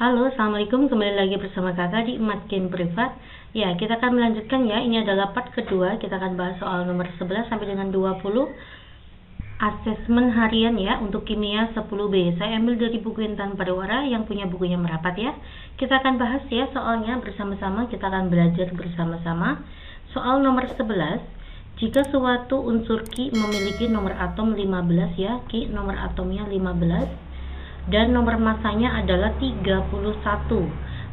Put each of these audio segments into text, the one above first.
Halo, assalamualaikum. Kembali lagi bersama kakak di Emat Game Privat. Ya, kita akan melanjutkan ya. Ini adalah part kedua. Kita akan bahas soal nomor 11 sampai dengan 20 asesmen harian ya untuk kimia 10B. Saya ambil dari buku Intan Pariwara yang punya bukunya merapat ya. Kita akan bahas ya soalnya bersama-sama. Kita akan belajar bersama-sama. Soal nomor 11. Jika suatu unsur Ki memiliki nomor atom 15 ya, Ki nomor atomnya 15 dan nomor masanya adalah 31.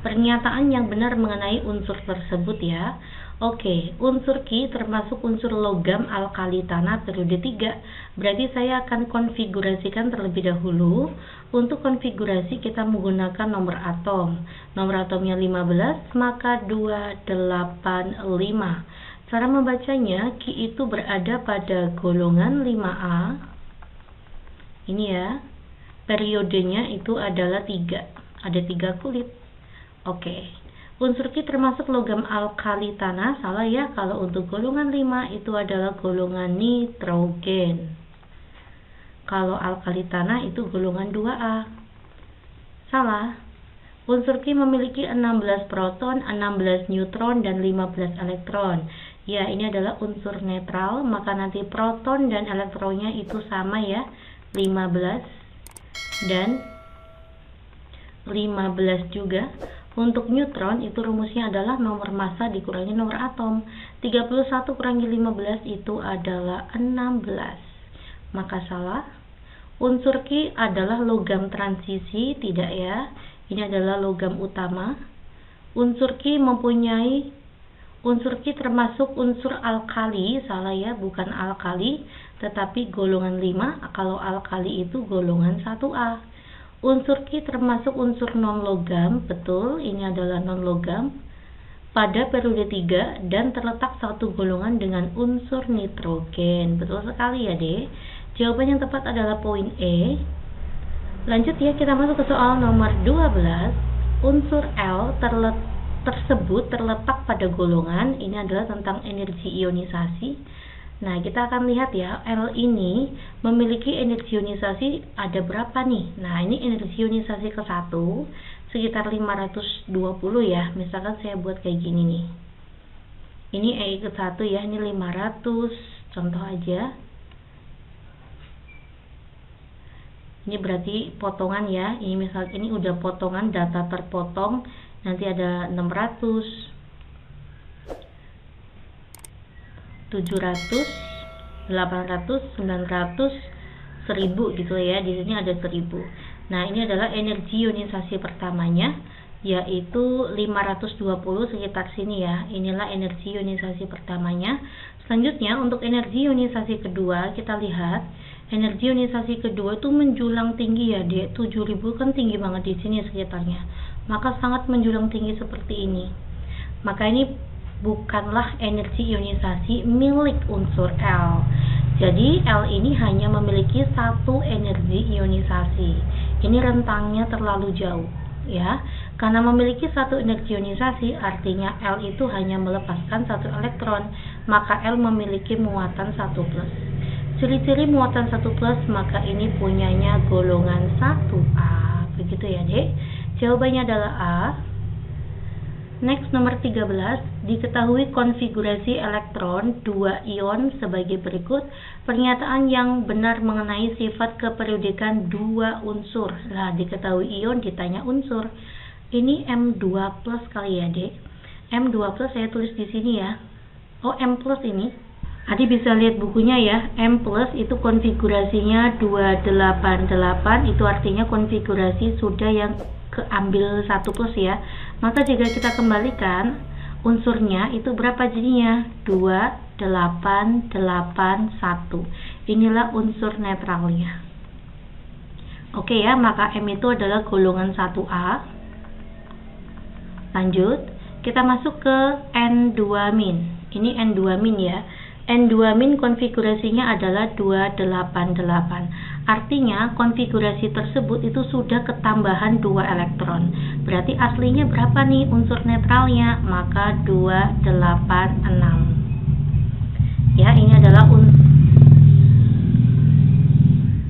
Pernyataan yang benar mengenai unsur tersebut ya. Oke, unsur Ki termasuk unsur logam alkali tanah periode 3. Berarti saya akan konfigurasikan terlebih dahulu. Untuk konfigurasi kita menggunakan nomor atom. Nomor atomnya 15, maka 285. Cara membacanya, Ki itu berada pada golongan 5A. Ini ya. Periodenya itu adalah 3. Ada 3 kulit. Oke. Unsur Ki termasuk logam alkali tanah. Salah ya, kalau untuk golongan 5 itu adalah golongan nitrogen. Kalau alkali tanah itu golongan 2A. Salah. Unsur Ki memiliki 16 proton, 16 neutron, dan 15 elektron. Ya, ini adalah unsur netral, maka nanti proton dan elektronnya itu sama ya, 15 dan 15 juga. Untuk neutron itu rumusnya adalah nomor massa dikurangi nomor atom. 31 kurangi 15 itu adalah 16. Maka salah. Unsur Ki adalah logam transisi, tidak ya. Ini adalah logam utama. Unsur Ki termasuk unsur alkali, salah ya, bukan alkali, tetapi golongan 5, kalau alkali itu golongan 1A. Unsur Ki termasuk unsur non-logam, betul, ini adalah non-logam, pada periode 3 dan terletak satu golongan dengan unsur nitrogen. Betul sekali ya, Dek. Jawaban yang tepat adalah poin E. Lanjut ya, kita masuk ke soal nomor 12. Unsur L tersebut terletak pada golongan, ini adalah tentang energi ionisasi. Nah, kita akan lihat ya, L ini memiliki energi ionisasi ada berapa nih? Nah, ini energi ionisasi ke-1 sekitar 520 ya. Misalkan saya buat kayak gini nih. Ini E ke-1 ya, ini 500. Contoh aja. Ini berarti potongan ya. Ini misal ini udah potongan, data terpotong. Nanti ada 600, 700, 800, 900, 1000 gitu ya. Di sini ada 1000. Nah, ini adalah energi ionisasi pertamanya, yaitu 520 sekitar sini ya. Inilah energi ionisasi pertamanya. Selanjutnya untuk energi ionisasi kedua, kita lihat energi ionisasi kedua itu menjulang tinggi ya, Dek. 7000 kan tinggi banget di sini sekitarnya. Maka sangat menjulang tinggi seperti ini. Maka ini bukanlah energi ionisasi milik unsur L. Jadi L ini hanya memiliki satu energi ionisasi. Ini rentangnya terlalu jauh ya. Karena memiliki satu energi ionisasi, artinya L itu hanya melepaskan satu elektron, maka L memiliki muatan 1+. Ciri-ciri muatan 1+, maka ini punyanya golongan 1A. Begitu ya, Dek. Jawabannya adalah A. Next, nomor 13. Diketahui konfigurasi elektron 2 ion sebagai berikut. Pernyataan yang benar mengenai sifat keperiodikan 2 unsur. Nah, diketahui ion, ditanya unsur. Ini M2+ kali ya, Dek. M2+ saya tulis di sini ya. Oh, M+ ini. Adik bisa lihat bukunya ya. M+ itu konfigurasinya 288. Itu artinya konfigurasi sudah yang keambil 1+ ya. Maka jika kita kembalikan unsurnya itu berapa jadinya? 2881. Inilah unsur netralnya. Oke ya, maka M itu adalah golongan 1A. Lanjut, kita masuk ke N2-. Ini N2- ya. N2- konfigurasinya adalah 288. Artinya konfigurasi tersebut itu sudah ketambahan 2 elektron. Berarti aslinya berapa nih unsur netralnya? Maka 286. Ya, ini adalah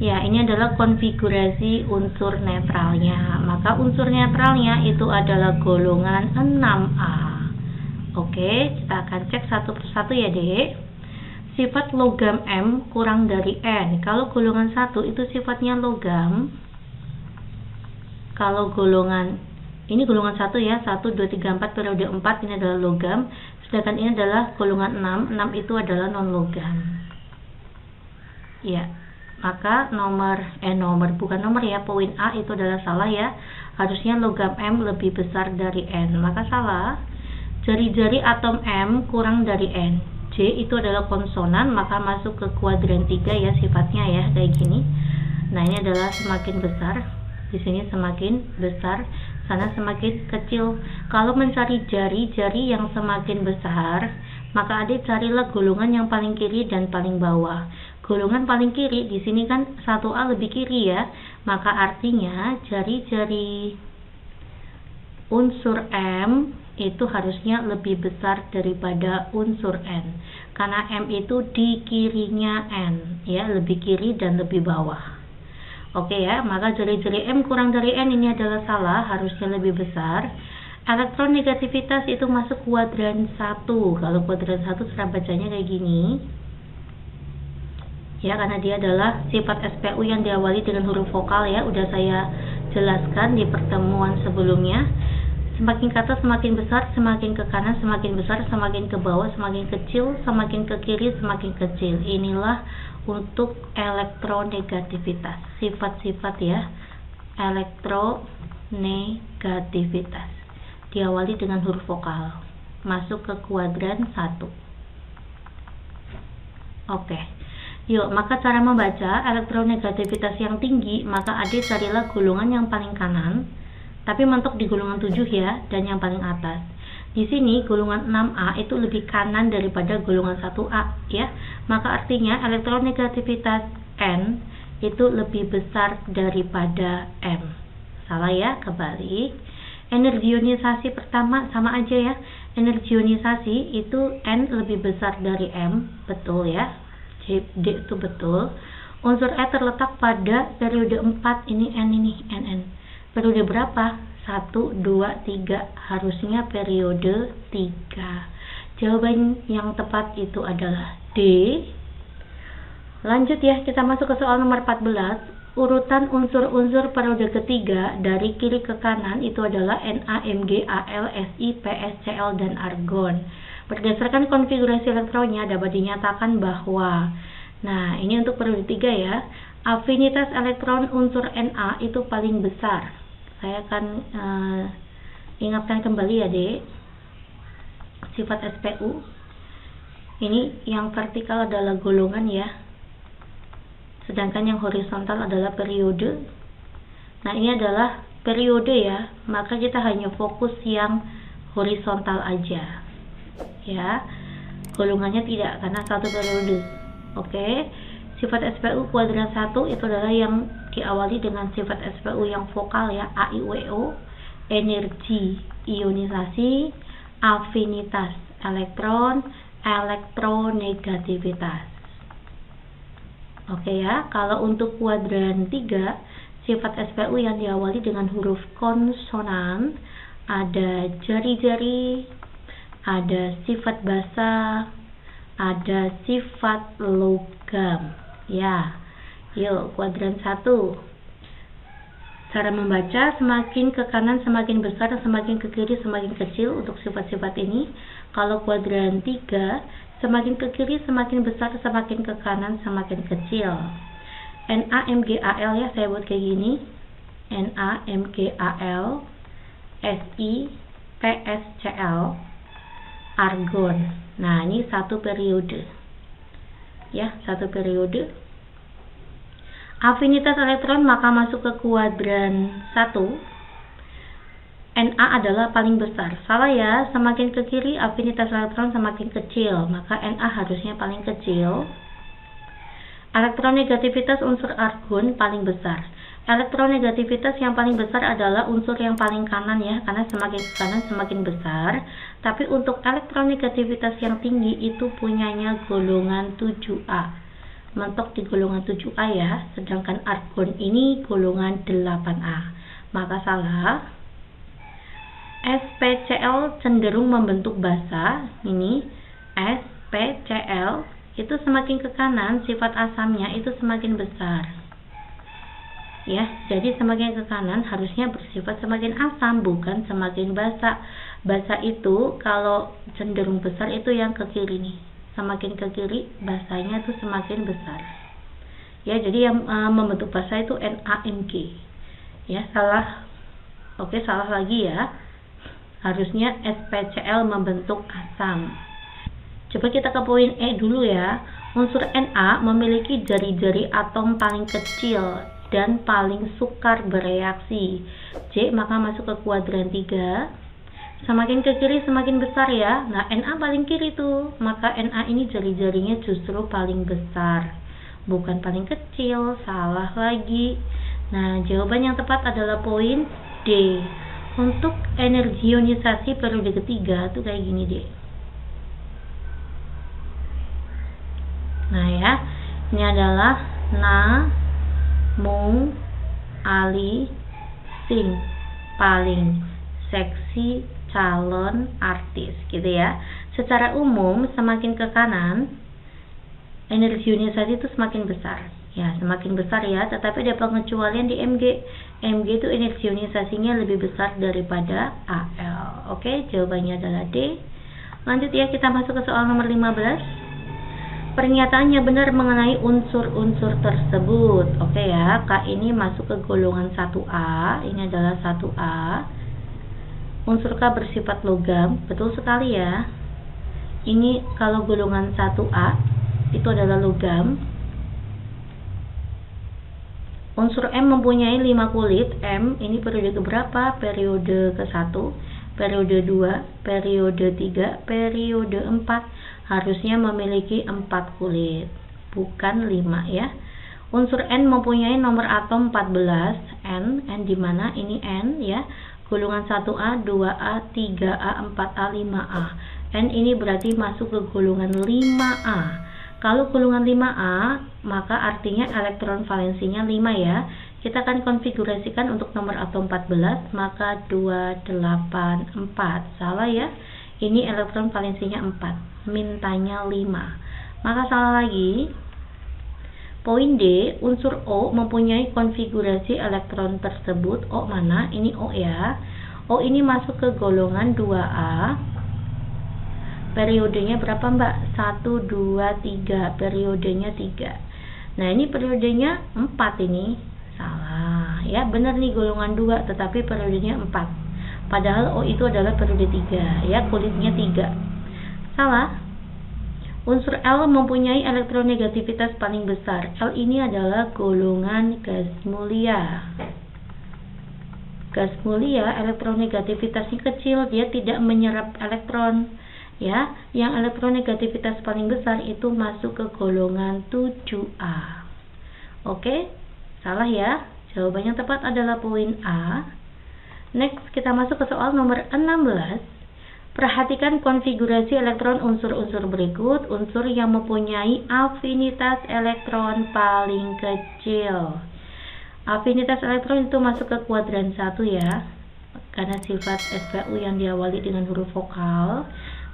Ya, ini adalah konfigurasi unsur netralnya. Maka unsur netralnya itu adalah golongan 6A. Oke, kita akan cek satu persatu ya, Dek. Sifat logam M kurang dari N. Kalau golongan 1 itu sifatnya logam. Kalau golongan ini golongan 1 ya, 1, 2, 3, 4, periode 4 ini adalah logam. Sedangkan ini adalah golongan 6, 6 itu adalah non logam. Ya, maka bukan nomor ya, poin A itu adalah salah ya. Harusnya logam M lebih besar dari N, maka salah. Jari-jari atom M kurang dari N. J itu adalah konsonan, maka masuk ke kuadran 3 ya sifatnya ya, kayak gini. Nah, ini adalah semakin besar. Di sini semakin besar, sana semakin kecil. Kalau mencari jari-jari yang semakin besar, maka adik carilah golongan yang paling kiri dan paling bawah. Golongan paling kiri di sini kan 1A lebih kiri ya, maka artinya jari-jari unsur M itu harusnya lebih besar daripada unsur N, karena M itu di kirinya N ya, lebih kiri dan lebih bawah. Oke ya, maka jari-jari M kurang dari N ini adalah salah, harusnya lebih besar. Elektron negativitas itu masuk kuadran 1. Kalau kuadran 1 cara bacanya kayak gini. Ya, karena dia adalah sifat SPU yang diawali dengan huruf vokal ya, udah saya jelaskan di pertemuan sebelumnya. Semakin ke atas semakin besar, semakin ke kanan semakin besar, semakin ke bawah semakin kecil, semakin ke kiri semakin kecil. Inilah untuk elektronegativitas, sifat-sifat ya, elektronegativitas diawali dengan huruf vokal, masuk ke kuadran 1. Oke, yuk, maka cara membaca elektronegativitas yang tinggi, maka adik carilah golongan yang paling kanan, tapi mentok di golongan 7 ya, dan yang paling atas. Di sini golongan 6A itu lebih kanan daripada golongan 1A ya. Maka artinya elektronegativitas N itu lebih besar daripada M. Salah ya, kebalik. Energi ionisasi pertama sama aja ya. Energi ionisasi itu N lebih besar dari M, betul ya. D itu betul. Unsur E terletak pada periode 4, ini N ini, NN. Periode berapa? 1, 2, 3, harusnya periode 3. Jawaban yang tepat itu adalah D. Lanjut ya, kita masuk ke soal nomor 14. Urutan unsur-unsur periode ketiga dari kiri ke kanan itu adalah Na, Mg, Al, Si, Ps, Cl, dan argon. Berdasarkan konfigurasi elektronnya dapat dinyatakan bahwa, nah ini untuk periode 3 ya, afinitas elektron unsur Na itu paling besar. Saya akan ingatkan kembali ya, Dek. Sifat SPU. Ini yang vertikal adalah golongan ya. Sedangkan yang horizontal adalah periode. Nah, ini adalah periode ya. Maka kita hanya fokus yang horizontal aja. Ya. Golongannya tidak, karena satu periode. Oke. Sifat SPU kuadran 1 itu adalah yang diawali dengan sifat SPU yang vokal ya, A, I, W, O, energi ionisasi, afinitas elektron, elektronegativitas. Oke ya, kalau untuk kuadran 3, sifat SPU yang diawali dengan huruf konsonan, ada jari-jari, ada sifat basa, ada sifat logam. Ya, yuk kuadran 1. Cara membaca, semakin ke kanan semakin besar, semakin ke kiri semakin kecil untuk sifat-sifat ini. Kalau kuadran 3, semakin ke kiri semakin besar, semakin ke kanan semakin kecil. Na, Mg, Al ya, saya buat kayak gini. Na, Mg, Al, Si, Ps, Cl, argon. Nah, ini satu periode. Ya, satu periode. Afinitas elektron maka masuk ke kuadran 1. Na adalah paling besar. Salah ya, semakin ke kiri afinitas elektron semakin kecil, maka Na harusnya paling kecil. Elektronegativitas unsur argon paling besar. Elektronegativitas yang paling besar adalah unsur yang paling kanan ya, karena semakin ke kanan semakin besar. Tapi untuk elektronegativitas yang tinggi itu punyanya golongan 7A. mentok di golongan 7A ya, sedangkan argon ini golongan 8A. Maka salah. SPCl cenderung membentuk basa. Ini SPCl itu semakin ke kanan, sifat asamnya itu semakin besar. Ya, jadi semakin ke kanan harusnya bersifat semakin asam, bukan semakin basa. Basa itu kalau cenderung besar itu yang ke kiri nih. Semakin ke kiri basanya itu semakin besar. Ya, jadi yang membentuk basa itu NaMg. Ya, salah. Oke, salah lagi ya. Harusnya SPCl membentuk asam. Coba kita ke poin E dulu ya. Unsur Na memiliki jari-jari atom paling kecil dan paling sukar bereaksi. C maka masuk ke kuadran 3. Semakin ke kiri semakin besar ya. Nah, Na paling kiri tuh, maka Na ini jari-jarinya justru paling besar, bukan paling kecil. Salah lagi. Nah, jawaban yang tepat adalah poin D. Untuk energi ionisasi periode ketiga tuh kayak gini deh. Nah ya, ini adalah Na, Mung, Ali, Sing, paling, seksi, calon, artis gitu ya. Secara umum semakin ke kanan energi ionisasi itu semakin besar. Ya, semakin besar ya, tetapi ada pengecualian di Mg. Mg itu energi ionisasinya lebih besar daripada Al. Oke, jawabannya adalah D. Lanjut ya, kita masuk ke soal nomor 15. Pernyataannya benar mengenai unsur-unsur tersebut. Oke ya, K ini masuk ke golongan 1A. Ini adalah 1A. Unsur K bersifat logam. Betul sekali ya. Ini kalau golongan 1A itu adalah logam. Unsur M mempunyai 5 kulit. M ini periode keberapa? Periode ke-1, periode 2, periode 3, periode 4. Harusnya memiliki 4 kulit, bukan 5 ya. Unsur N mempunyai nomor atom 14. N di mana ini N ya. Golongan 1A, 2A, 3A, 4A, 5A. N ini berarti masuk ke golongan 5A. Kalau golongan 5A, maka artinya elektron valensinya 5 ya. Kita akan konfigurasikan untuk nomor atom 14, maka 284. Salah ya. Ini elektron valensinya 4, mintanya 5. Maka salah lagi. Poin D, unsur O mempunyai konfigurasi elektron tersebut. O mana? Ini O ya. O ini masuk ke golongan 2A. Periodenya berapa mbak? 1, 2, 3. Periodenya 3. Nah ini periodenya 4 ini. Salah ya, benar nih golongan 2 tetapi periodenya 4. Padahal O itu adalah periode 3 ya, kulitnya 3. Salah. Unsur L mempunyai elektronegativitas paling besar. L ini adalah golongan gas mulia. Gas mulia elektronegativitasnya kecil, dia tidak menyerap elektron. Ya, yang elektronegativitas paling besar itu masuk ke golongan 7A. Oke, salah ya. Jawaban yang tepat adalah poin A. Next, kita masuk ke soal nomor 16. Perhatikan konfigurasi elektron unsur-unsur berikut. Unsur yang mempunyai afinitas elektron paling kecil. Afinitas elektron itu masuk ke kuadran 1 ya. Karena sifat SPU yang diawali dengan huruf vokal.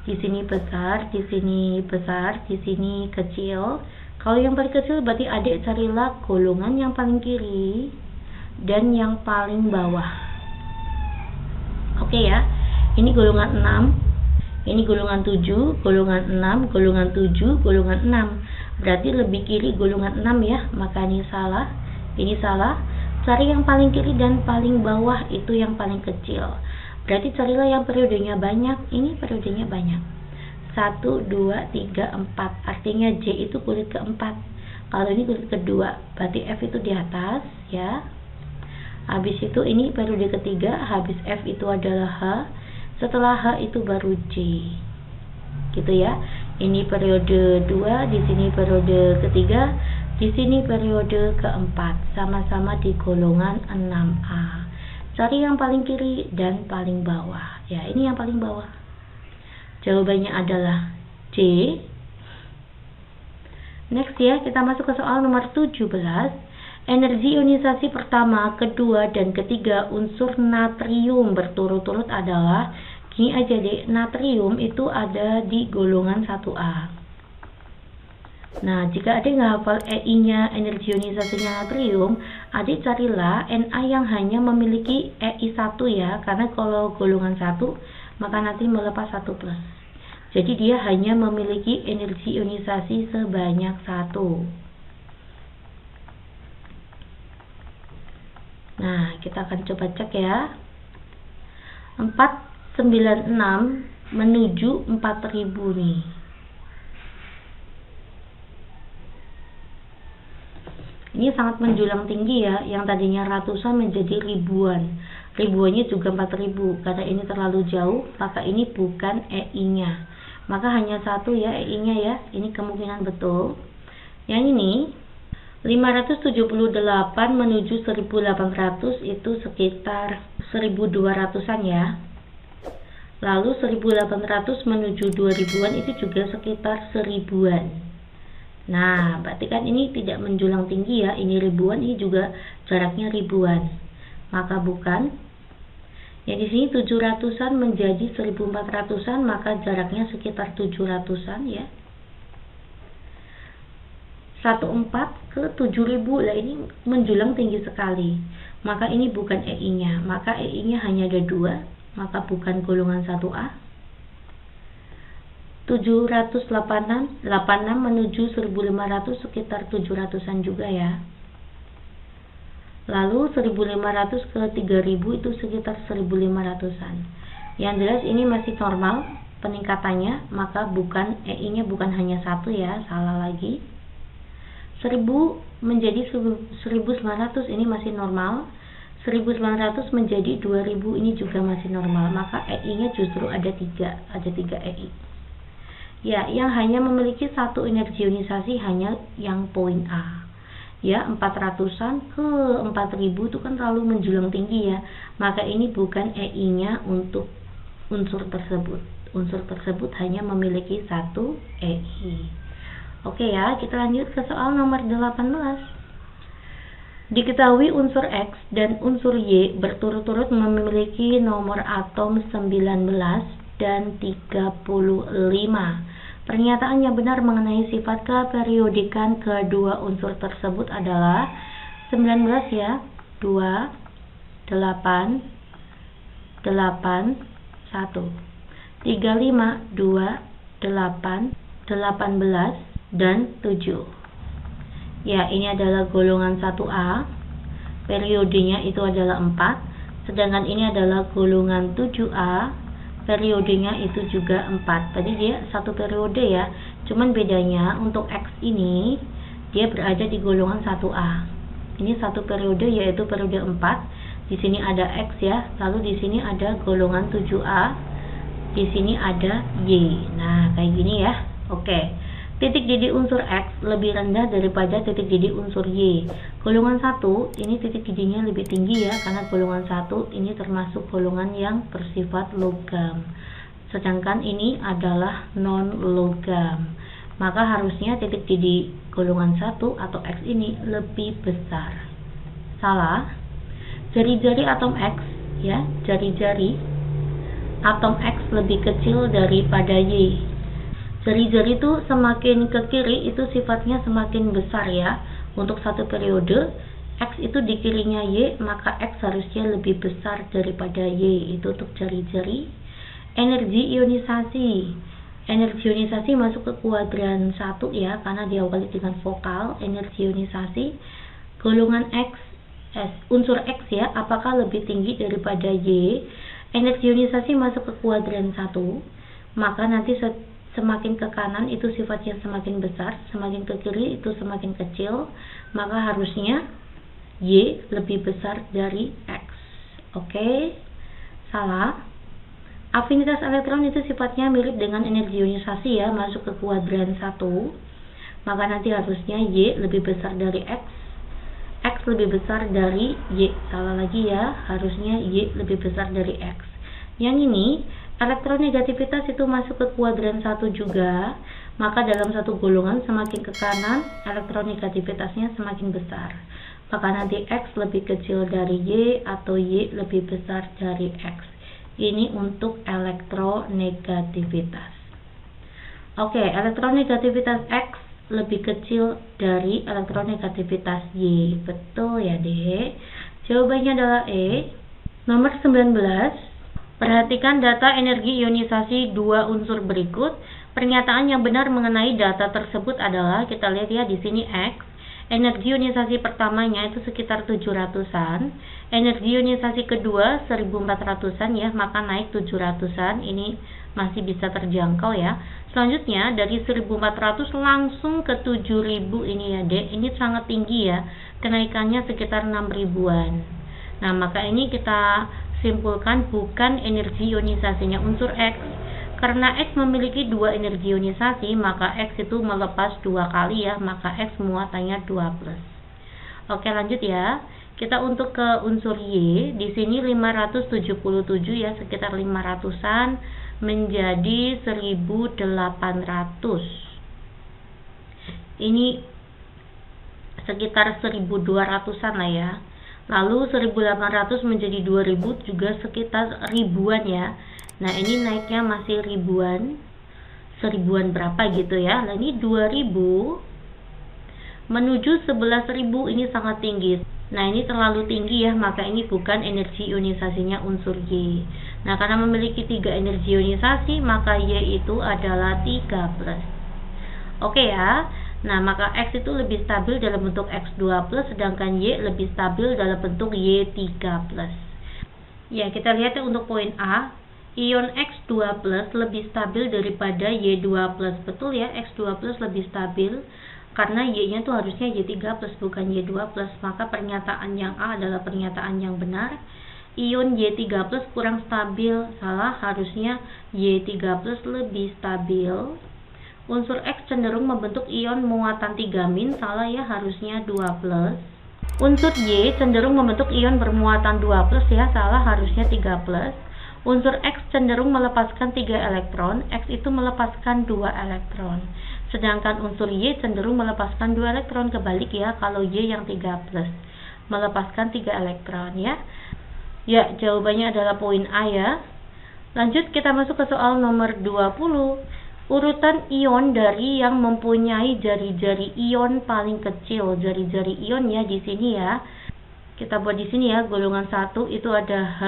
Di sini besar, di sini besar, di sini kecil. Kalau yang paling kecil berarti adik carilah golongan yang paling kiri dan yang paling bawah. Oke ya. Ini golongan 6. Ini golongan 7, golongan 6, golongan 7, golongan 6. Berarti lebih kiri golongan 6 ya. Maka ini salah. Ini salah. Cari yang paling kiri dan paling bawah itu yang paling kecil. Berarti carilah yang periodenya banyak. Ini periodenya banyak. 1, 2, 3, 4. Artinya J itu kulit keempat. Kalau ini kulit kedua, berarti F itu di atas ya. Habis itu ini periode ketiga, habis F itu adalah H. Setelah H itu baru J. Gitu ya. Ini periode 2, di sini periode ketiga, di sini periode keempat. Sama-sama di golongan 6A. Cari yang paling kiri dan paling bawah. Ya, ini yang paling bawah. Jawabannya adalah C. Next ya, kita masuk ke soal nomor 17. Energi ionisasi pertama, kedua, dan ketiga unsur natrium berturut-turut adalah, gini aja deh, natrium itu ada di golongan 1A. Nah, jika adik nggak hafal EI-nya, energi ionisasinya natrium, adik carilah Na yang hanya memiliki EI1 ya, karena kalau golongan 1, maka nanti melepas 1+. Jadi dia hanya memiliki energi ionisasi sebanyak 1. Nah, kita akan coba cek ya. 496 menuju 4000 nih. Ini sangat menjulang tinggi ya, yang tadinya ratusan menjadi ribuan. Ribuannya juga 4000. Karena ini terlalu jauh, maka ini bukan EI-nya. Maka hanya 1 ya EI-nya ya. Ini kemungkinan betul. Yang ini 578 menuju 1800 itu sekitar 1200-an ya. Lalu 1800 menuju 2000-an itu juga sekitar 1000-an. Nah, berarti kan ini tidak menjulang tinggi ya. Ini ribuan, ini juga jaraknya ribuan. Maka bukan. Ya di sini 700-an menjadi 1400-an, maka jaraknya sekitar 700-an ya. 14 ke 7000, lah ini menjulang tinggi sekali. Maka ini bukan EI-nya, maka EI-nya hanya ada 2, maka bukan golongan 1A. 786 menuju 1500 sekitar 700-an juga ya. Lalu 1500 ke 3000 itu sekitar 1500-an. Yang jelas ini masih normal peningkatannya, maka bukan EI-nya bukan hanya 1 ya, salah lagi. 1000 menjadi 1900 ini masih normal. 1900 menjadi 2000 ini juga masih normal, maka EI-nya justru ada 3 EI. Ya, yang hanya memiliki 1 energi ionisasi hanya yang poin A. Ya, 400-an ke 4000 itu kan terlalu menjulang tinggi ya. Maka ini bukan EI-nya untuk unsur tersebut. Unsur tersebut hanya memiliki 1 EI. Oke ya, kita lanjut ke soal nomor 18. Diketahui unsur X dan unsur Y berturut-turut memiliki nomor atom 19 dan 35. Pernyataan yang benar mengenai sifat keperiodikan kedua unsur tersebut adalah 19 ya, 2, 8, 8, 1. 35, 2, 8, 18, dan 7. Ya, ini adalah golongan 1A. Periodenya itu adalah 4. Sedangkan ini adalah golongan 7A. Periodenya itu juga 4. Tadi dia satu periode ya. Cuman bedanya untuk X ini dia berada di golongan 1A. Ini satu periode yaitu periode 4. Di sini ada X ya. Lalu di sini ada golongan 7A. Di sini ada Y. Nah, kayak gini ya. Oke. Titik didih unsur X lebih rendah daripada titik didih unsur Y. Golongan 1 ini titik didihnya lebih tinggi ya, karena golongan 1 ini termasuk golongan yang bersifat logam. Sedangkan ini adalah non logam. Maka harusnya titik didih golongan 1 atau X ini lebih besar. Salah. Jari-jari atom X ya, jari-jari atom X lebih kecil daripada Y. Jari-jari itu semakin ke kiri itu sifatnya semakin besar ya. Untuk satu periode X itu di kirinya Y, maka X harusnya lebih besar daripada Y. Itu untuk jari-jari. Energi ionisasi. Energi ionisasi masuk ke kuadran 1 ya, karena diawali dengan vokal. Energi ionisasi golongan X, unsur X ya, apakah lebih tinggi daripada Y? Energi ionisasi masuk ke kuadran 1, maka nanti semakin ke kanan itu sifatnya semakin besar, semakin ke kiri itu semakin kecil, maka harusnya Y lebih besar dari X. Oke, salah. Afinitas elektron itu sifatnya mirip dengan energi ionisasi ya, masuk ke kuadran 1, maka nanti harusnya Y lebih besar dari X, X lebih besar dari Y. Salah lagi ya, harusnya Y lebih besar dari X. Yang ini elektronegativitas itu masuk ke kuadran 1 juga, maka dalam satu golongan semakin ke kanan elektronegativitasnya semakin besar. Maka nanti X lebih kecil dari Y atau Y lebih besar dari X. Ini untuk elektronegativitas. Oke, elektronegativitas X lebih kecil dari elektronegativitas Y. Betul ya, Dek? Jawabannya adalah E. Nomor 19. Perhatikan data energi ionisasi dua unsur berikut. Pernyataan yang benar mengenai data tersebut adalah, kita lihat ya di sini X. Energi ionisasi pertamanya itu sekitar 700-an. Energi ionisasi kedua 1400-an ya, maka naik 700-an. Ini masih bisa terjangkau ya. Selanjutnya dari 1400 langsung ke 7000 ini ya, Dek. Ini sangat tinggi ya. Kenaikannya sekitar 6000-an. Nah, maka ini kita simpulkan bukan energi ionisasinya unsur X. Karena X memiliki dua energi ionisasi, maka X itu melepas dua kali ya, maka X muatannya 2+. Oke, lanjut ya. Kita untuk ke unsur Y, di sini 577 ya, sekitar 500-an menjadi 1800. Ini sekitar 1200-an lah ya. Lalu 1800 menjadi 2000 juga sekitar ribuan ya. Nah, ini naiknya masih ribuan. Seribuan berapa gitu ya. Nah, ini 2000 menuju 11.000, ini sangat tinggi. Nah, ini terlalu tinggi ya, maka ini bukan energi ionisasinya unsur Y. Nah, karena memiliki 3 energi ionisasi, maka Y itu adalah 3+. Oke ya. Nah, maka X itu lebih stabil dalam bentuk X2+, sedangkan Y lebih stabil dalam bentuk Y3+. Ya, kita lihat ya untuk poin A. Ion X2+ lebih stabil daripada Y2+. Betul ya, X2+ lebih stabil karena Y-nya tuh harusnya Y3+ bukan Y2+. Maka pernyataan yang A adalah pernyataan yang benar. Ion Y3+ kurang stabil. Salah, harusnya Y3+ lebih stabil. Unsur X cenderung membentuk ion muatan 3-. Salah ya, harusnya 2+. Unsur Y cenderung membentuk ion bermuatan 2+ ya, salah, harusnya 3+. Unsur X cenderung melepaskan 3 elektron, X itu melepaskan 2 elektron. Sedangkan unsur Y cenderung melepaskan 2 elektron, kebalik ya, kalau Y yang 3+. Melepaskan 3 elektron ya. Ya, jawabannya adalah poin A ya. Lanjut kita masuk ke soal nomor 20. Urutan ion dari yang mempunyai jari-jari ion paling kecil. Jari-jari ion ya di sini ya. Kita buat di sini ya. Golongan 1 itu ada H,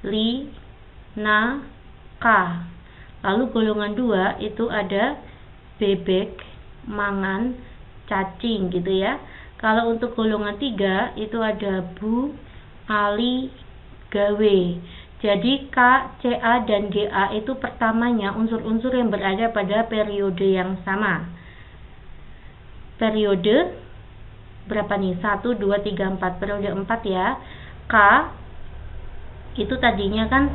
Li, Na, K. Lalu golongan 2 itu ada bebek, mangan, cacing gitu ya. Kalau untuk golongan 3 itu ada Bu, Ali, Gawe. Jadi K, Ca, dan Ga itu pertamanya unsur-unsur yang berada pada periode yang sama. Periode berapa nih? 1, 2, 3, 4. Periode 4 ya. K itu tadinya kan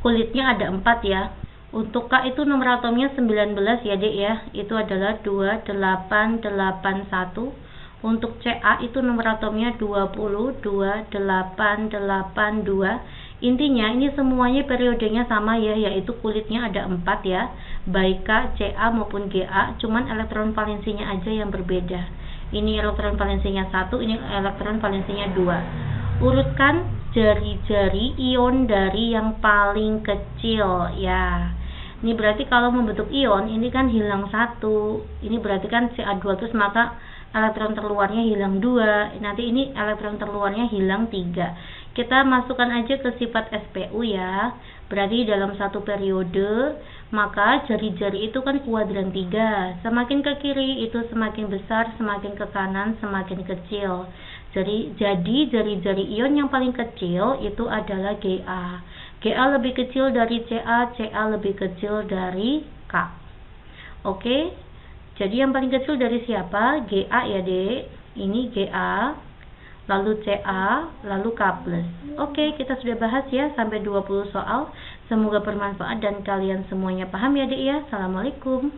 kulitnya ada 4 ya. Untuk K itu nomor atomnya 19 ya, Dek ya. Itu adalah 2881. Untuk Ca itu nomor atomnya 20, 2882. Intinya ini semuanya periodenya sama ya, yaitu kulitnya ada 4 ya, baik K, Ca maupun Ga, cuman elektron valensinya aja yang berbeda. Ini elektron valensinya 1, ini elektron valensinya 2. Urutkan jari-jari ion dari yang paling kecil ya. Ini berarti kalau membentuk ion ini kan hilang 1. Ini berarti kan Ca2 terus, maka elektron terluarnya hilang 2. Nanti ini elektron terluarnya hilang 3. Kita masukkan aja ke sifat SPU ya. Berarti dalam satu periode, maka jari-jari itu kan kuadran 3. Semakin ke kiri itu semakin besar, semakin ke kanan semakin kecil. Jadi jari-jari ion yang paling kecil itu adalah Ga. Ga lebih kecil dari Ca, Ca lebih kecil dari K. Oke. Jadi yang paling kecil dari siapa? Ga ya, Dek. Ini Ga. Lalu Ca, lalu K+. Oke, kita sudah bahas ya sampai 20 soal. Semoga bermanfaat dan kalian semuanya paham ya, Dek ya. Assalamualaikum.